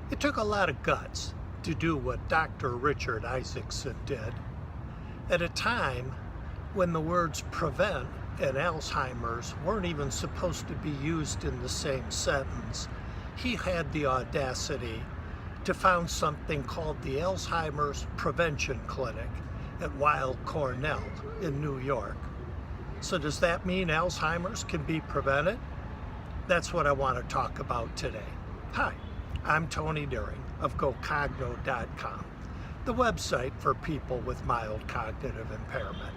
It took a lot of guts to do what Dr. Richard Isaacson did at a time when the words prevent and Alzheimer's weren't even supposed to be used in the same sentence. He had the audacity to found something called the Alzheimer's Prevention Clinic at Weill-Cornell in New York. So does that mean Alzheimer's can be prevented? That's what I want to talk about today. Hi, I'm Tony Deering of GoCogno.com, the website for people with mild cognitive impairment.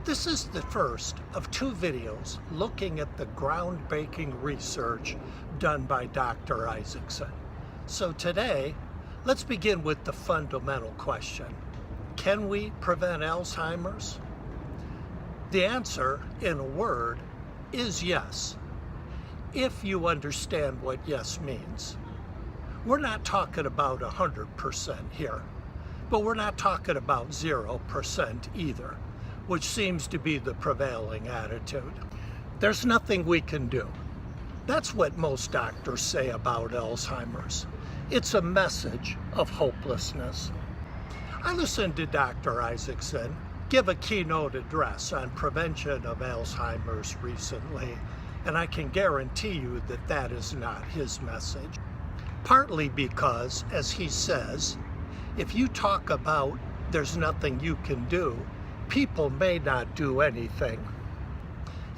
This is the first of two videos looking at the groundbreaking research done by Dr. Isaacson. So today, let's begin with the fundamental question. Can we prevent Alzheimer's? The answer, in a word, is yes, if you understand what yes means. We're not talking about 100% here, but we're not talking about 0% either, which seems to be the prevailing attitude. There's nothing we can do. That's what most doctors say about Alzheimer's. It's a message of hopelessness. I listened to Dr. Isaacson give a keynote address on prevention of Alzheimer's recently, and I can guarantee you that that is not his message. Partly because, as he says, if you talk about there's nothing you can do, people may not do anything.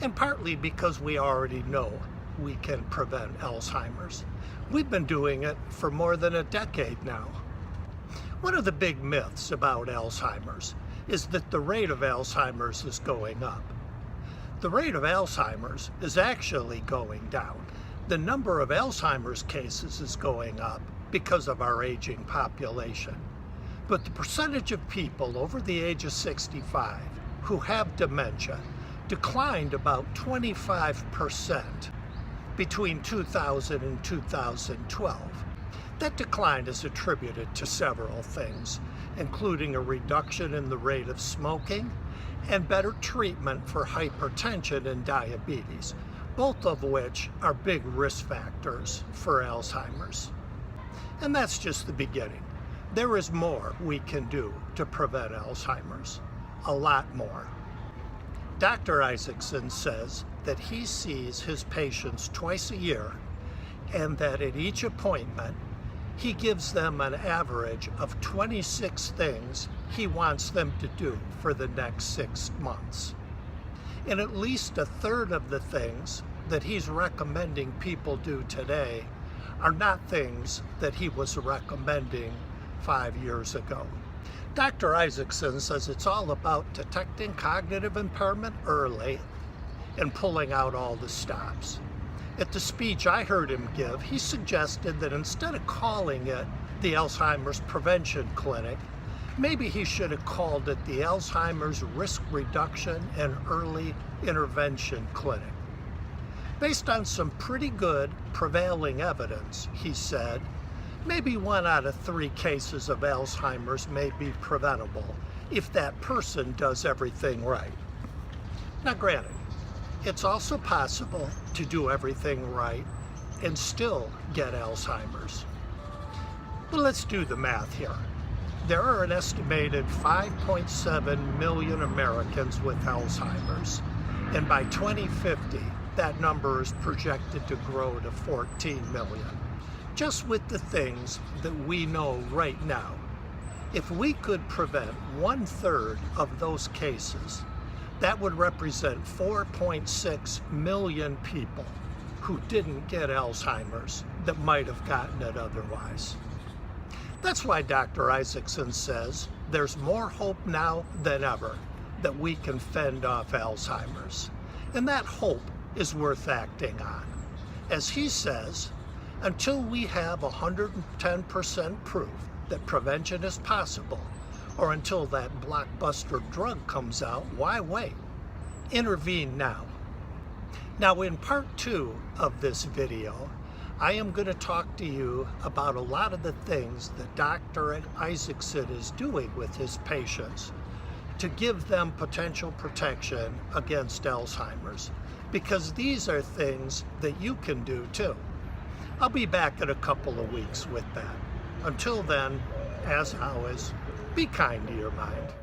And partly because we already know we can prevent Alzheimer's. We've been doing it for more than a decade now. One of the big myths about Alzheimer's is that the rate of Alzheimer's is going up. The rate of Alzheimer's is actually going down. The number of Alzheimer's cases is going up because of our aging population. But the percentage of people over the age of 65 who have dementia declined about 25% between 2000 and 2012. That decline is attributed to several things, including a reduction in the rate of smoking and better treatment for hypertension and diabetes, both of which are big risk factors for Alzheimer's. And that's just the beginning. There is more we can do to prevent Alzheimer's, a lot more. Dr. Isaacson says that he sees his patients twice a year and that at each appointment he gives them an average of 26 things he wants them to do for the next 6 months. And at least a third of the things that he's recommending people do today are not things that he was recommending 5 years ago. Dr. Isaacson says it's all about detecting cognitive impairment early and pulling out all the stops. At the speech I heard him give, he suggested that instead of calling it the Alzheimer's Prevention Clinic, maybe he should have called it the Alzheimer's Risk Reduction and Early Intervention Clinic. Based on some pretty good prevailing evidence, he said, maybe 1 out of 3 cases of Alzheimer's may be preventable if that person does everything right. Now granted, it's also possible to do everything right and still get Alzheimer's. But let's do the math here. There are an estimated 5.7 million Americans with Alzheimer's, and by 2050, that number is projected to grow to 14 million. Just with the things that we know right now, if we could prevent 1/3 of those cases, that would represent 4.6 million people who didn't get Alzheimer's that might have gotten it otherwise. That's why Dr. Isaacson says there's more hope now than ever that we can fend off Alzheimer's. And that hope is worth acting on. As he says, until we have 110% proof that prevention is possible, or until that blockbuster drug comes out, why wait? Intervene now. Now in part 2 of this video, I am going to talk to you about a lot of the things that Dr. Isaacson is doing with his patients to give them potential protection against Alzheimer's, because these are things that you can do too. I'll be back in a couple of weeks with that. Until then, as always, be kind to your mind.